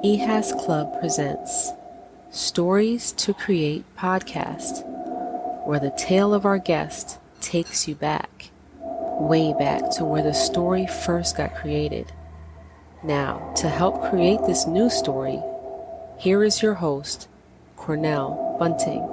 EHAS Club presents Stories to Create podcast, where the tale of our guest takes you back, way back to where the story first got created. Now, to help create this new story, here is your host, Cornell Bunting.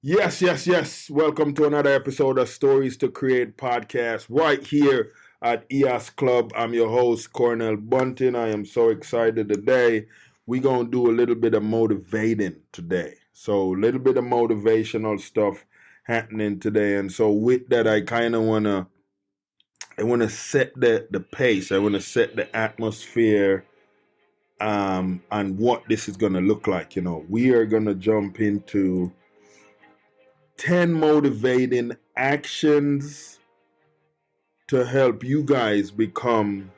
Yes. Welcome to another episode of Stories to Create podcast right here at EHAS Club. I'm your host, Cornell Bunting. I am so excited today. We're going to do a little bit of motivating today. So a little bit of motivational stuff happening today. And so with that, I kind of want to set the pace. I want to set the atmosphere and what this is going to look like. You know, we are going to jump into 10 motivating actions to help you guys become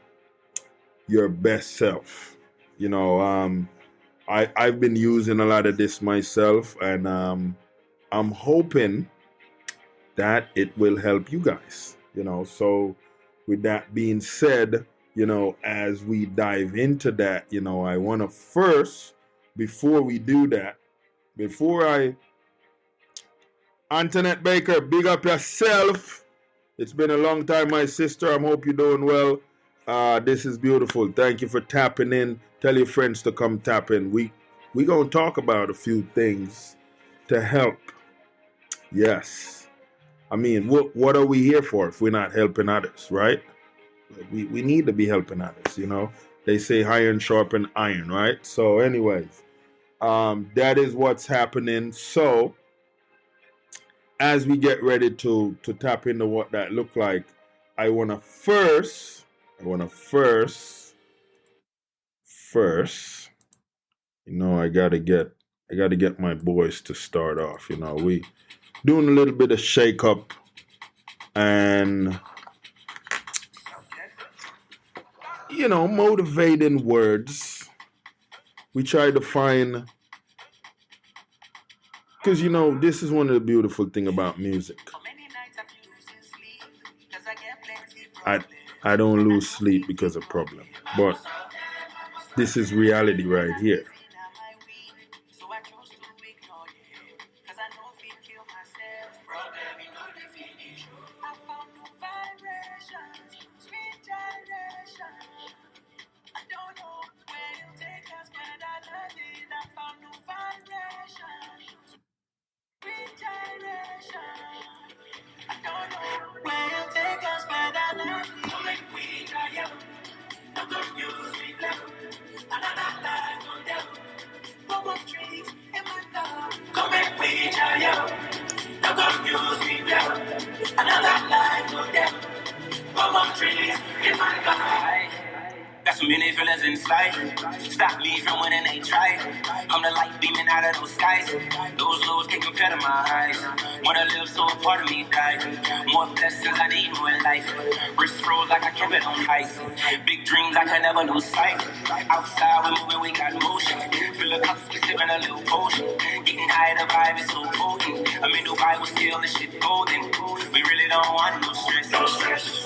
your best self. You know, I've been using a lot of this myself, and I'm hoping that it will help you guys. You know, so with that being said, you know, as we dive into that, you know, I want to first, before we do that, Antoinette Baker, big up yourself. It's been a long time, my sister. I hope you're doing well. This is beautiful. Thank you for tapping in. Tell your friends to come tap in. We gonna talk about a few things to help. Yes. I mean, what are we here for if we're not helping others, right? We need to be helping others, you know. They say iron sharpen iron, right? So anyways, that is what's happening. So as we get ready to tap into what that look like, I wanna first, you know, I gotta get my boys to start off. You know, we doing a little bit of shake up and, you know, motivating words. We try to find, because, you know, this is one of the beautiful thing about music. I don't lose sleep because of problem, but this is reality right here. Got so many feelings inside. Stop leaving when it ain't try. I'm the light beaming out of those skies. Those lows can't compare to my highs. Wanna live so a part of me died. More blessings I need more in life. Wrist froze like I kept it on ice. Big dreams I can never lose sight. Outside we moving, we got motion. Fill the cups, we sipping a little potion. Getting high, the vibe is so potent. I'm in Dubai, we still the shit golden. We really don't want no stress.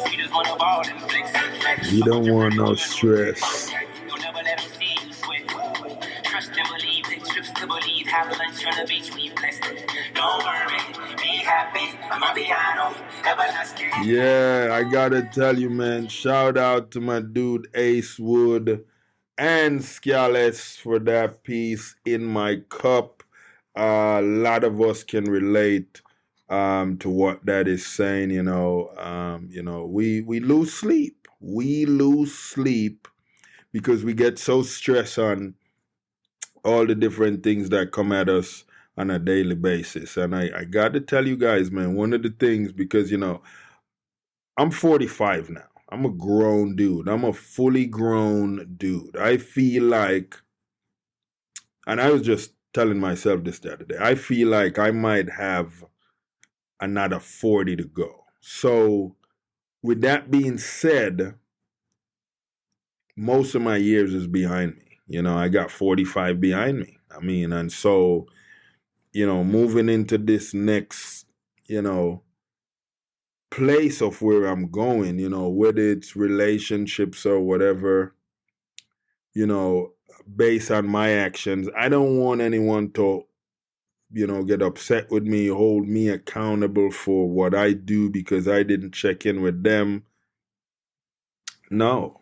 We just wanna ball and flex. We don't want no stress. You'll never let them see you sweat. Trust and believe that trips to believe. Have lunch on the beach, we blessed. Don't worry, be happy. I'm a piano, everlasting. Yeah, I gotta tell you, man, shout out to my dude Ace Wood and Scales for that piece, In My Cup. A lot of us can relate to what that is saying. You know, we lose sleep. We lose sleep because we get so stressed on all the different things that come at us on a daily basis. And I got to tell you guys, man, one of the things, because, you know, I'm 45 now. I'm a grown dude. I'm a fully grown dude. I feel like, and I was just telling myself this the other day, I feel like I might have another 40 to go. So with that being said, most of my years is behind me. You know, I got 45 behind me. I mean, and so, you know, moving into this next, you know, place of where I'm going, you know, whether it's relationships or whatever, based on my actions. I don't want anyone to, get upset with me, hold me accountable for what I do because I didn't check in with them. No.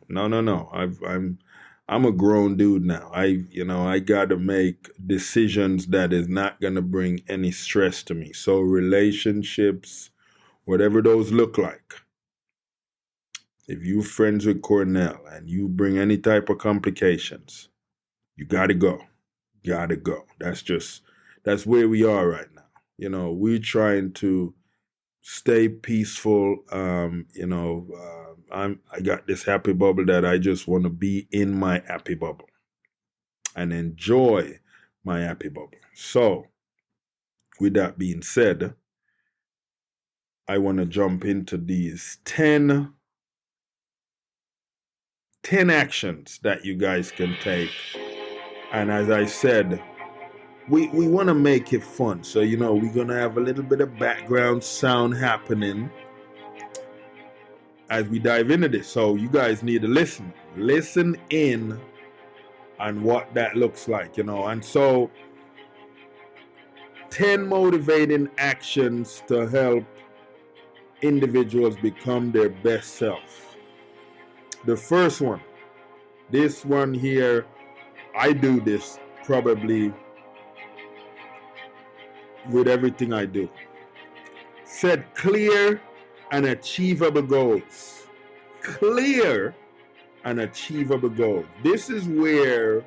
I'm a grown dude now. I got to make decisions that is not going to bring any stress to me. So relationships, whatever those look like. If you friends with Cornell and you bring any type of complications, you got to go. Got to go. That's where we are right now. We're trying to stay peaceful. I got this happy bubble that I just want to be in my happy bubble and enjoy my happy bubble. So, with that being said, I want to jump into these 10 actions that you guys can take. And as I said, we want to make it fun. So, we're going to have a little bit of background sound happening as we dive into this. So you guys need to listen in on what that looks like, And so 10 motivating actions to help individuals become their best self. The first one, this one here, I do this probably with everything I do. Set clear and achievable goals. Clear and achievable goals. This is where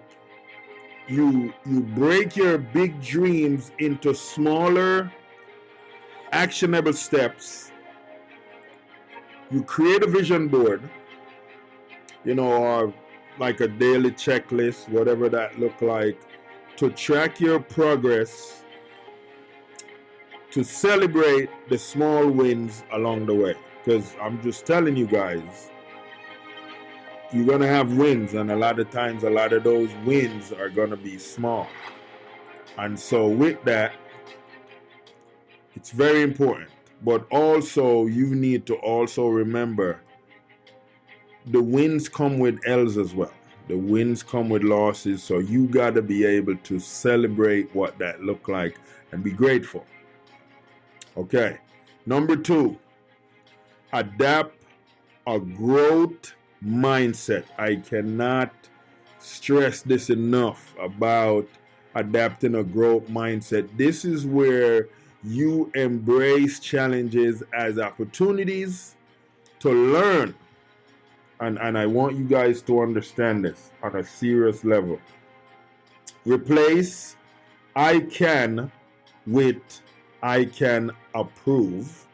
you break your big dreams into smaller, actionable steps. You create a vision board, or like a daily checklist, whatever that look like, to track your progress, to celebrate the small wins along the way. Because I'm just telling you guys, you're going to have wins, and a lot of times, a lot of those wins are going to be small. And so with that, it's very important. But also, you need to also remember the wins come with L's as well. The wins come with losses. So you got to be able to celebrate what that look like and be grateful. Okay. Number 2, adapt a growth mindset. I cannot stress this enough about adapting a growth mindset. This is where you embrace challenges as opportunities to learn. And I want you guys to understand this on a serious level. Replace I can with I can approve.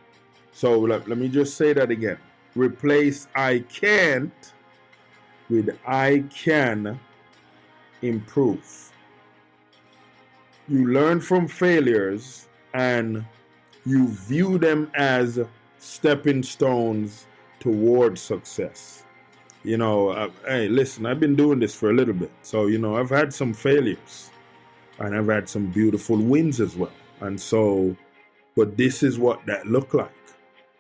So let me just say that again. Replace I can't with I can improve. You learn from failures and you view them as stepping stones towards success. Hey, listen, I've been doing this for a little bit. So, I've had some failures and I've had some beautiful wins as well. And so, but this is what that look like.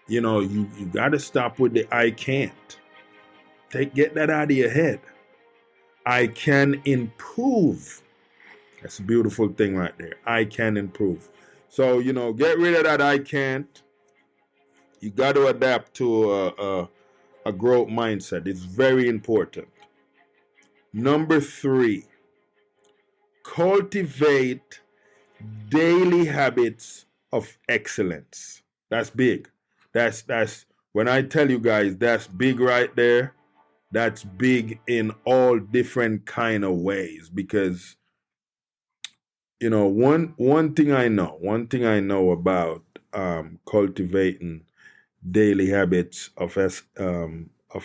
You got to stop with the I can't. Get that out of your head. I can improve. That's a beautiful thing right there. I can improve. So, get rid of that I can't. You got to adapt to a growth mindset. It's very important. Number 3, cultivate daily habits of excellence. That's big. That's when I tell you guys that's big right there. That's big in all different kind of ways because one thing I know about cultivating daily habits of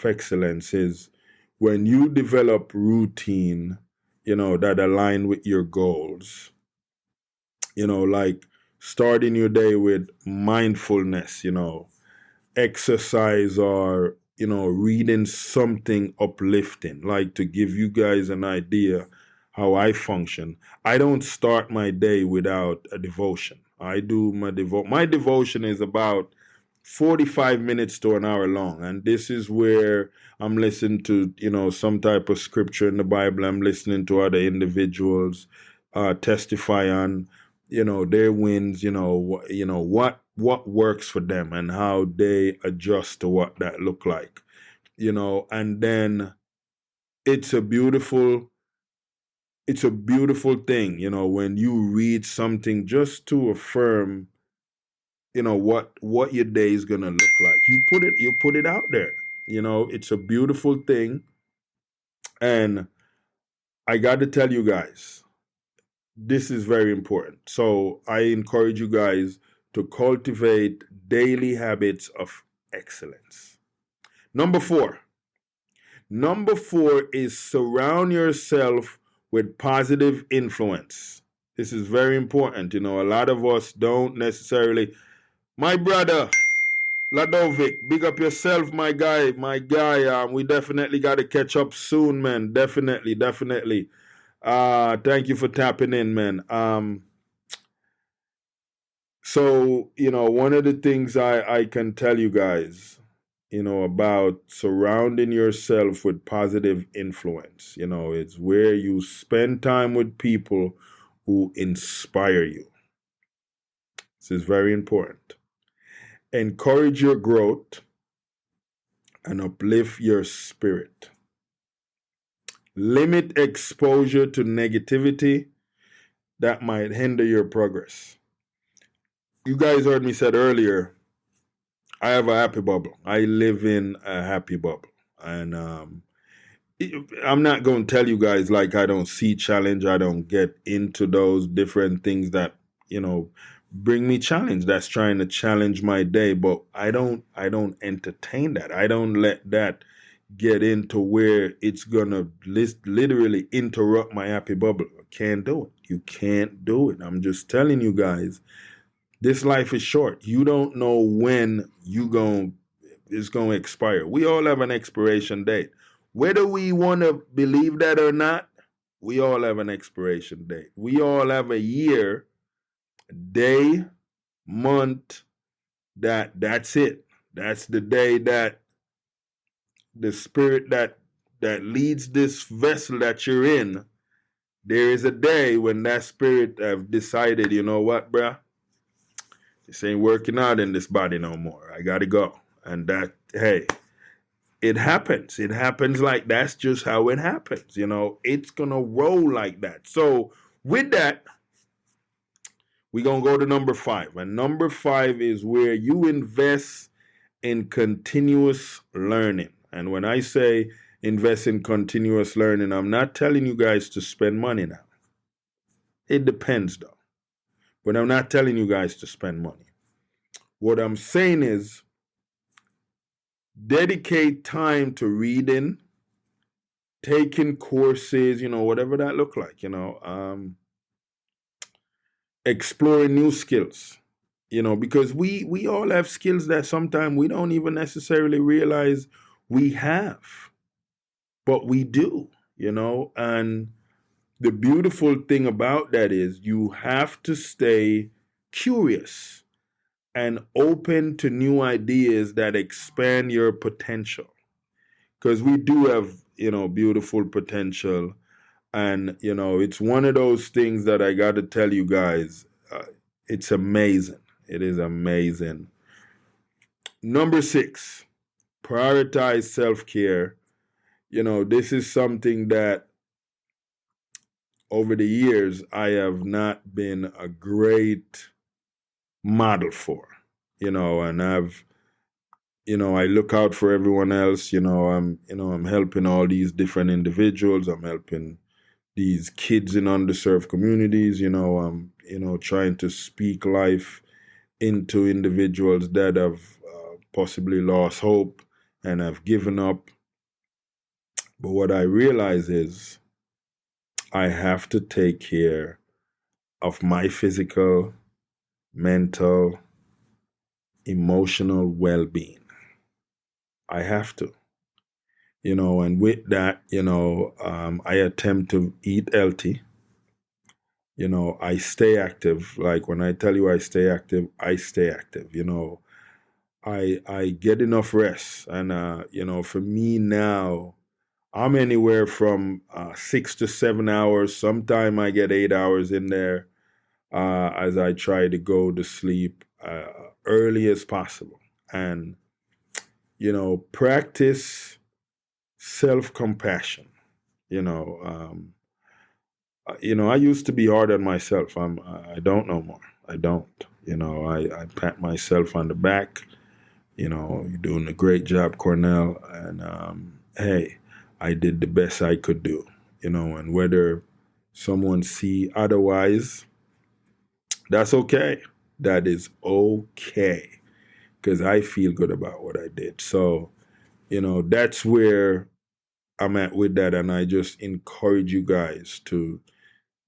excellence is when you develop routine, that align with your goals, like starting your day with mindfulness, exercise or, reading something uplifting, like to give you guys an idea how I function. I don't start my day without a devotion. I do my devotion is about 45 minutes to an hour long. And this is where I'm listening to, some type of scripture in the Bible. I'm listening to other individuals testify on, their wins, what works for them and how they adjust to what that look like, and then it's a beautiful thing, when you read something just to affirm, what your day is gonna look like. You put it out there. It's a beautiful thing. And I got to tell you guys, this is very important. So I encourage you guys to cultivate daily habits of excellence. Number four is surround yourself with positive influence. This is very important. A lot of us don't necessarily. My brother, Ladovic, big up yourself, my guy. We definitely got to catch up soon, man. Definitely. Thank you for tapping in, man. So, one of the things I can tell you guys, about surrounding yourself with positive influence, it's where you spend time with people who inspire you. This is very important. Encourage your growth and uplift your spirit. Limit exposure to negativity that might hinder your progress. You guys heard me said earlier, I have a happy bubble. I live in a happy bubble. And I'm not going to tell you guys like I don't see challenge. I don't get into those different things that, bring me challenge. That's trying to challenge my day. But I don't entertain that. I don't let that get into where it's going to literally interrupt my happy bubble. I can't do it. You can't do it. I'm just telling you guys, this life is short. You don't know when it's going to expire. We all have an expiration date. Whether we want to believe that or not, we all have an expiration date. We all have a year, day, month, that's it. That's the day that the spirit that leads this vessel that you're in, there is a day when that spirit have decided, you know what, bruh? This ain't working out in this body no more. I gotta go. And that, hey, it happens. It happens like that's just how it happens. It's gonna roll like that. So with that, we're gonna go to number 5. And number 5 is where you invest in continuous learning. And when I say invest in continuous learning, I'm not telling you guys to spend money now. It depends though. But I'm not telling you guys to spend money. What I'm saying is dedicate time to reading, taking courses, whatever that look like, exploring new skills, because we all have skills that sometimes we don't even necessarily realize we have, but we do, and the beautiful thing about that is you have to stay curious and open to new ideas that expand your potential. Because we do have, beautiful potential. And, it's one of those things that I got to tell you guys, it's amazing. It is amazing. Number 6, prioritize self-care. This is something that over the years I have not been a great model for, and I've, I look out for everyone else, I'm helping all these different individuals. I'm helping these kids in underserved communities, I'm, trying to speak life into individuals that have possibly lost hope and have given up. But what I realize is I have to take care of my physical, mental, emotional well-being. I have to, and with that, I attempt to eat healthy. I stay active. Like when I tell you I stay active, I stay active. I get enough rest. And for me now, I'm anywhere from 6 to 7 hours. Sometime I get 8 hours in there as I try to go to sleep early as possible. And practice self-compassion. I used to be hard on myself. I don't no more. I don't. I pat myself on the back. You're doing a great job, Cornell. And hey, I did the best I could do. And whether someone see otherwise, that's okay. That is okay. Because I feel good about what I did. So, that's where I'm at with that. And I just encourage you guys to,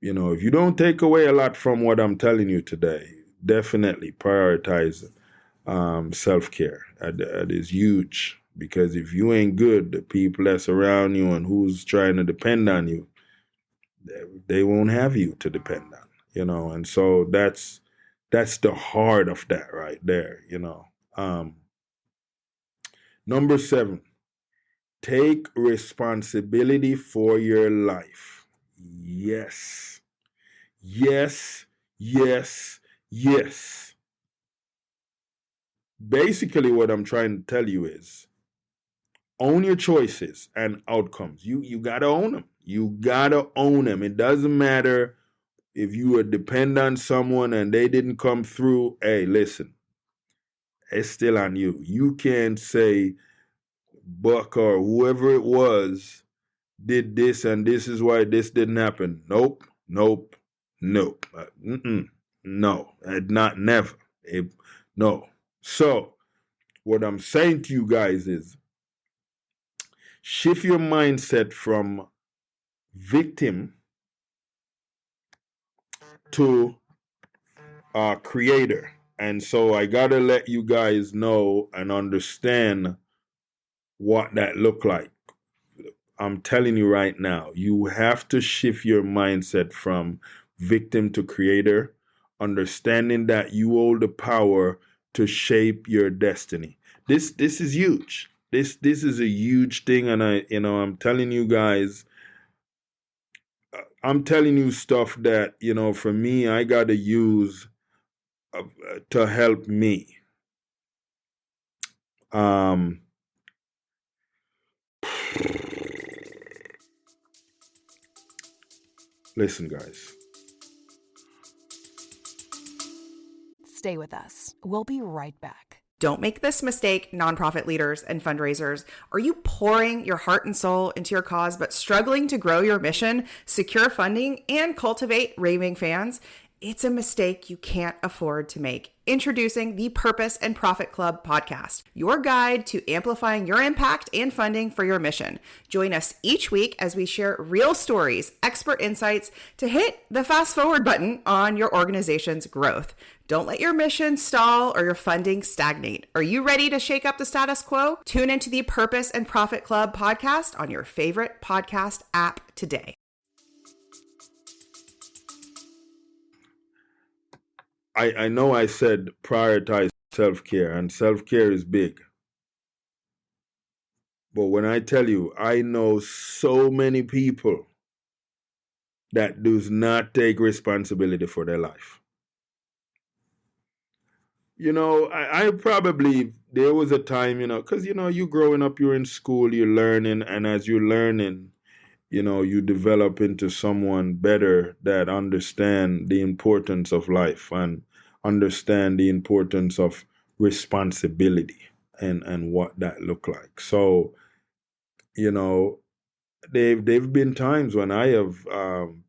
if you don't take away a lot from what I'm telling you today, definitely prioritize self-care. That is huge. Because if you ain't good, the people that's around you and who's trying to depend on you, they won't have you to depend on, and so that's the heart of that right there. Number 7, take responsibility for your life. Yes, yes, yes, yes. Basically, what I'm trying to tell you is own your choices and outcomes. You gotta own them. You gotta own them. It doesn't matter if you would depend on someone and they didn't come through. Hey, listen, it's still on you. You can't say Buck or whoever it was did this and this is why this didn't happen. Nope. No. No, not never. No. So what I'm saying to you guys is shift your mindset from victim to creator. And so I gotta let you guys know and understand what that look like. I'm telling you right now, you have to shift your mindset from victim to creator, understanding that you hold the power to shape your destiny. This is huge. This is a huge thing, and I'm telling you guys, I'm telling you stuff that for me, I gotta use to help me. Listen, guys. Stay with us. We'll be right back. Don't make this mistake, nonprofit leaders and fundraisers. Are you pouring your heart and soul into your cause, but struggling to grow your mission, secure funding, and cultivate raving fans? It's a mistake you can't afford to make. Introducing the Purpose and Profit Club podcast, your guide to amplifying your impact and funding for your mission. Join us each week as we share real stories, expert insights to hit the fast forward button on your organization's growth. Don't let your mission stall or your funding stagnate. Are you ready to shake up the status quo? Tune into the Purpose and Profit Club podcast on your favorite podcast app today. I know I said prioritize self-care, and self-care is big. But when I tell you, I know so many people that does not take responsibility for their life. I probably, there was a time, because, you growing up, you're in school, you're learning, and as you're learning, you develop into someone better that understand the importance of life and understand the importance of responsibility and what that look like. So, they've been times when I have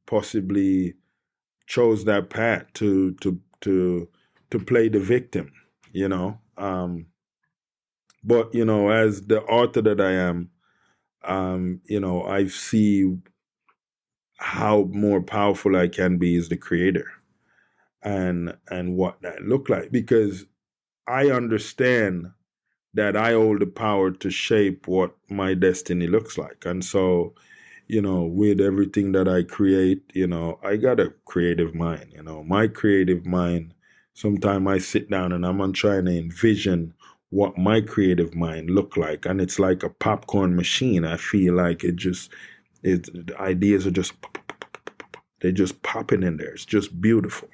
possibly chose that path to play the victim, but as the author that I am, I see how more powerful I can be as the creator and what that look like, because I understand that I hold the power to shape what my destiny looks like. And so, with everything that I create, I got a creative mind, my creative mind. Sometimes I sit down and I'm trying to envision what my creative mind look like. And it's like a popcorn machine. I feel like the ideas are just, they're just popping in there. It's just beautiful.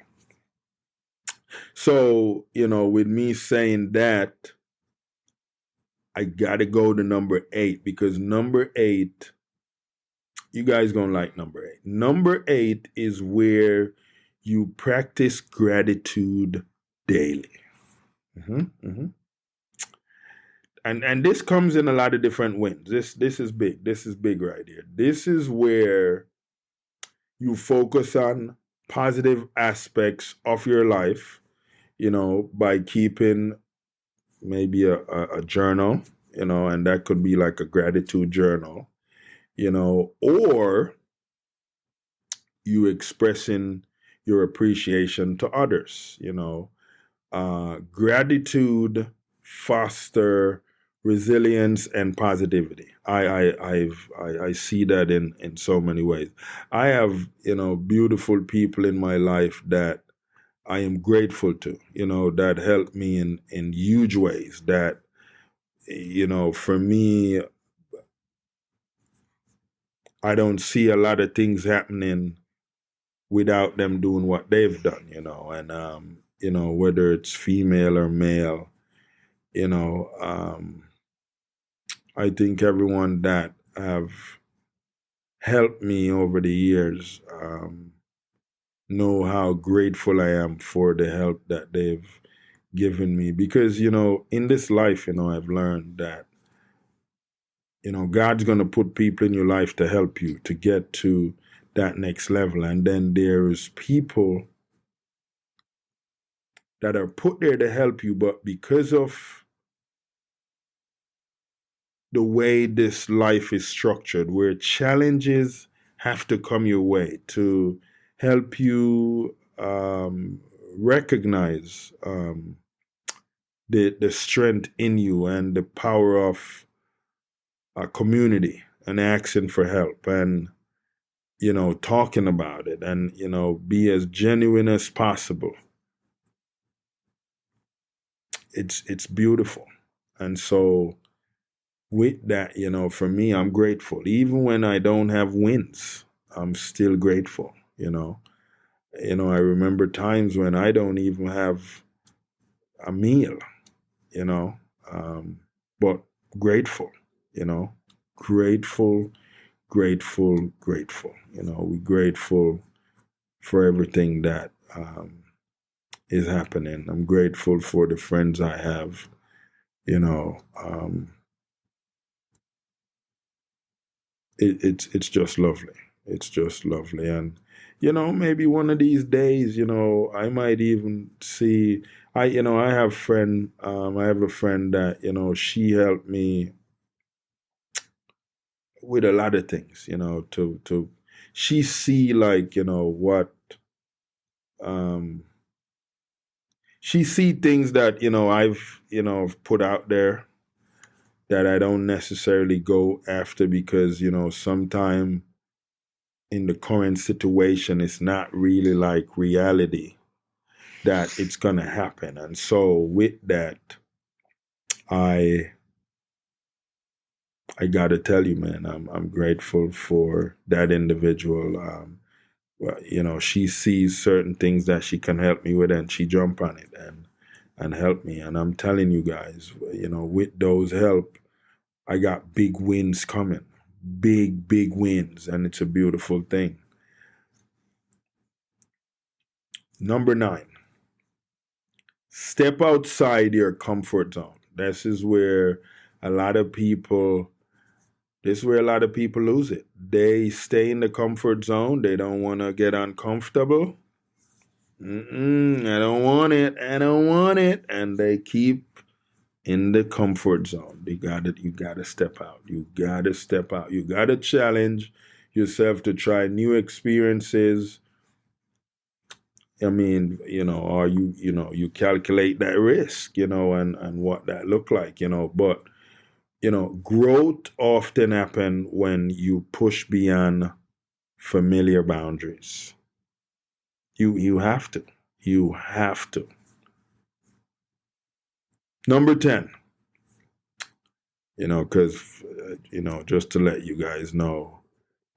So, with me saying that, I got to go to number 8, because number 8, you guys going to like number 8. Number 8 is where you practice gratitude daily. And this comes in a lot of different ways. This is big. This is big right here. This is where you focus on positive aspects of your life, by keeping maybe a journal, and that could be like a gratitude journal, or you expressing your appreciation to others, gratitude foster resilience and positivity. I see that in so many ways. I have, beautiful people in my life that I am grateful to, that help me in huge ways that, for me, I don't see a lot of things happening without them doing what they've done, and, whether it's female or male, I think everyone that have helped me over the years, know how grateful I am for the help that they've given me. Because, in this life, I've learned that, God's going to put people in your life to help you to get to that next level. And then there's people that are put there to help you, but because of the way this life is structured, where challenges have to come your way to help you recognize the strength in you and the power of a community and asking for help and, talking about it and, be as genuine as possible. It's beautiful. And so with that, for me, I'm grateful. Even when I don't have wins, I'm still grateful, I remember times when I don't even have a meal, but grateful, grateful. We're grateful for everything that is happening. I'm grateful for the friends I have, it's just lovely. It's just lovely. And, maybe one of these days, I might even see, I have I have a friend that, she helped me with a lot of things, she see like, what, she see things that, I've, put out there that I don't necessarily go after because, sometime in the current situation, it's not really like reality that it's going to happen. And so with that, I got to tell you, man, I'm grateful for that individual. Well, she sees certain things that she can help me with and she jump on it and help me. And I'm telling you guys, with those help, I got big wins coming, big wins. And it's a beautiful thing. Number 9, step outside your comfort zone. This is where a lot of people lose it. They stay in the comfort zone. They don't want to get uncomfortable. I don't want it. And they keep in the comfort zone. You gotta step out. You gotta step out. You gotta challenge yourself to try new experiences. I mean, or you calculate that risk, and what that look like, but growth often happen when you push beyond familiar boundaries. You have to. Number 10, Because, just to let you guys know,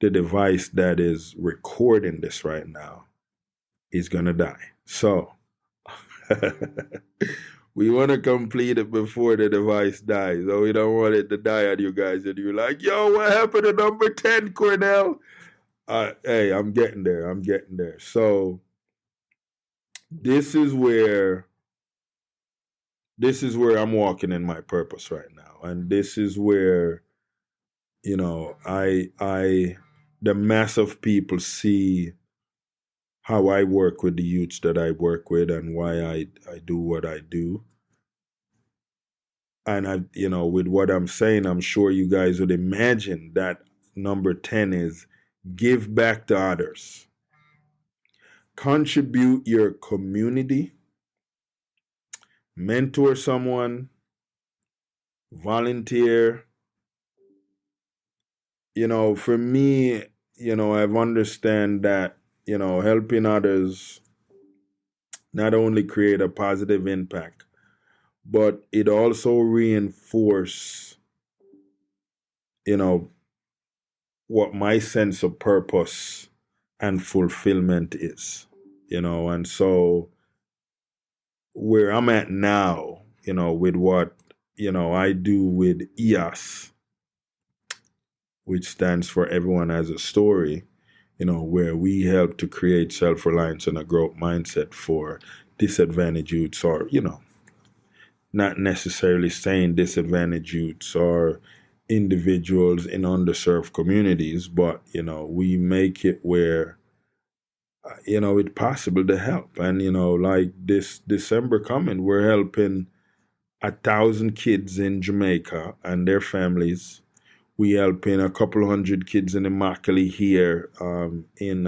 the device that is recording this right now is going to die. So we want to complete it before the device dies. So we don't want it to die on you guys. And you're like, yo, what happened to number 10, Cornell? Hey, I'm getting there. So this is where I'm walking in my purpose right now. And this is where, the mass of people see how I work with the youths that I work with and why I do what I do. And with what I'm saying, I'm sure you guys would imagine that number 10 is give back to others. Contribute your community, mentor someone, volunteer. For me, I've understand that, helping others not only create a positive impact, but it also reinforce, what my sense of purpose and fulfillment is, and so where I'm at now, with what, I do with EHAS, which stands for Everyone Has a Story, where we help to create self-reliance and a growth mindset for disadvantaged youths, or, not necessarily saying disadvantaged youths or individuals in underserved communities, but, we make it where, it's possible to help. And, like this December coming, we're helping 1,000 kids in Jamaica and their families. We helping a couple hundred kids in Immokalee here in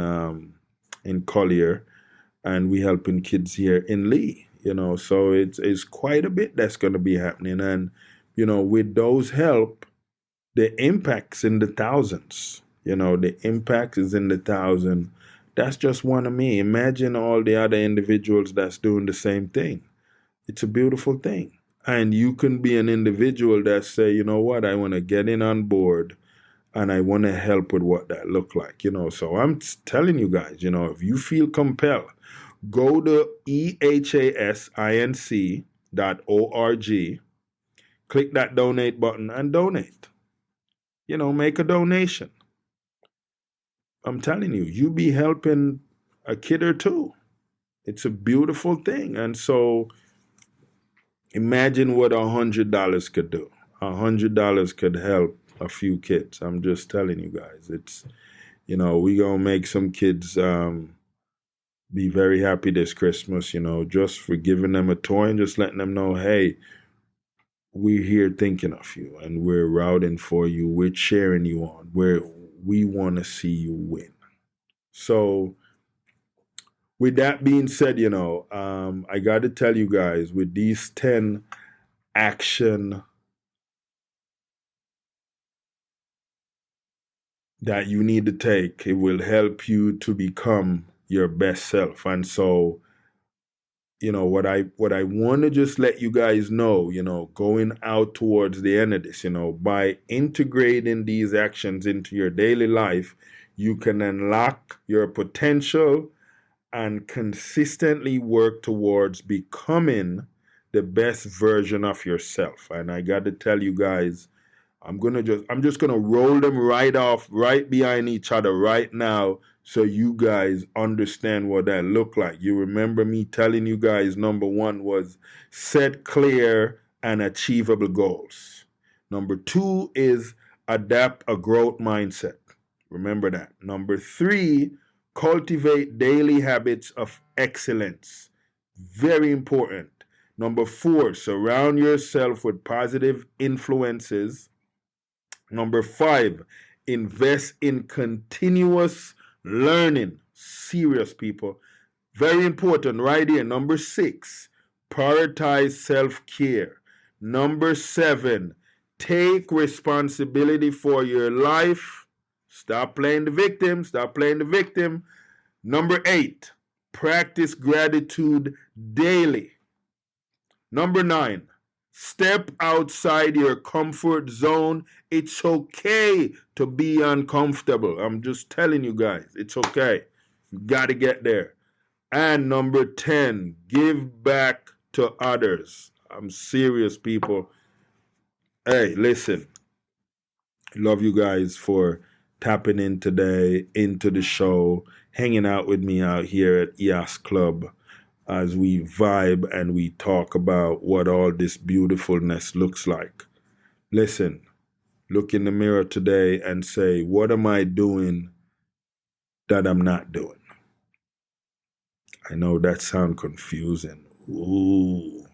Collier, and we helping kids here in Lee. So it's quite a bit that's going to be happening, and with those help, the impact's in the thousands. The impact is in the thousands. That's just one of me. Imagine all the other individuals that's doing the same thing. It's a beautiful thing. And you can be an individual that say, you know what, I want to get in on board and I want to help with what that look like, So I'm telling you guys, if you feel compelled, go to EHASinc.org, click that donate button and donate. Make a donation. I'm telling you, you be helping a kid or two. It's a beautiful thing. And so imagine what $100 could do. $100 could help a few kids. I'm just telling you guys. It's, we gonna make some kids be very happy this Christmas, just for giving them a toy and just letting them know, hey, we're here thinking of you and we're rooting for you. We're cheering you on. We want to see you win. So with that being said, I got to tell you guys, with these 10 action that you need to take, it will help you to become your best self. And so, what I want to just let you guys know, going out towards the end of this, by integrating these actions into your daily life, you can unlock your potential and consistently work towards becoming the best version of yourself. And I got to tell you guys, I'm just gonna roll them right behind each other right now, so you guys understand what that look like. You remember me telling you guys, number 1 was set clear and achievable goals. Number 2 is adapt a growth mindset. Remember that. Number 3, cultivate daily habits of excellence. Very important. Number 4, surround yourself with positive influences. Number 5, invest in continuous learning. Serious, people. Very important right here. Number 6, prioritize self-care. Number 7, take responsibility for your life. Stop playing the victim. Number 8, practice gratitude daily. Number 9, Step outside your comfort zone. It's okay to be uncomfortable. I'm just telling you guys, it's okay. You got to get there. And number 10, give back to others. I'm serious, people. Hey, listen. Love you guys for tapping in today into the show, hanging out with me out here at EHAS Club as we vibe and we talk about what all this beautifulness looks like. Listen, look in the mirror today and say, what am I doing that I'm not doing? I know that sounds confusing. Ooh.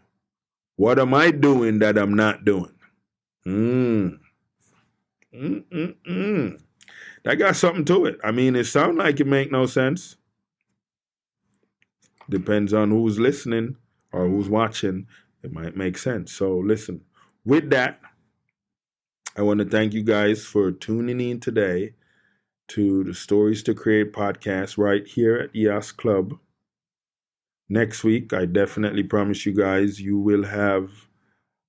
What am I doing that I'm not doing? That got something to it. I mean, it sounds like it make no sense. Depends on who's listening or who's watching. It might make sense. So listen, with that, I want to thank you guys for tuning in today to the Stories to Create podcast right here at EHAS Club. Next week, I definitely promise you guys, you will have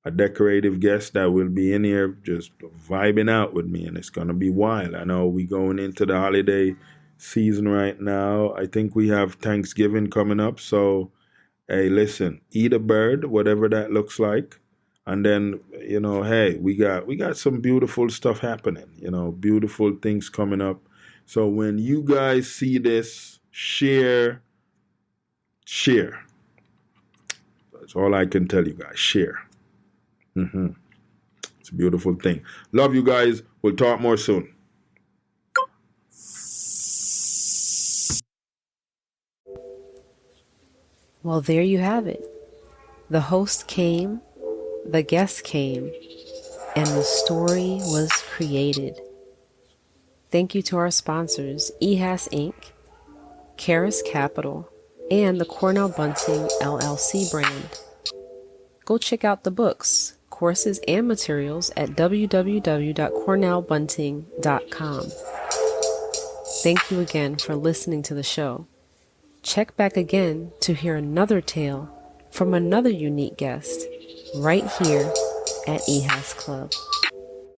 a decorative guest that will be in here just vibing out with me, and it's going to be wild. I know we're going into the holiday season right now. I think we have Thanksgiving coming up. So, hey, listen, eat a bird, whatever that looks like. And then, hey, we got some beautiful stuff happening, beautiful things coming up. So when you guys see this, share. That's all I can tell you guys. Share. It's a beautiful thing. Love you guys. We'll talk more soon. Well, there you have it. The host came, the guest came, and the story was created. Thank you to our sponsors, EHAS Inc., Karis Capital, and the Cornell Bunting LLC brand. Go check out the books, courses, and materials at www.cornellbunting.com. Thank you again for listening to the show. Check back again to hear another tale from another unique guest right here at EHAS Club.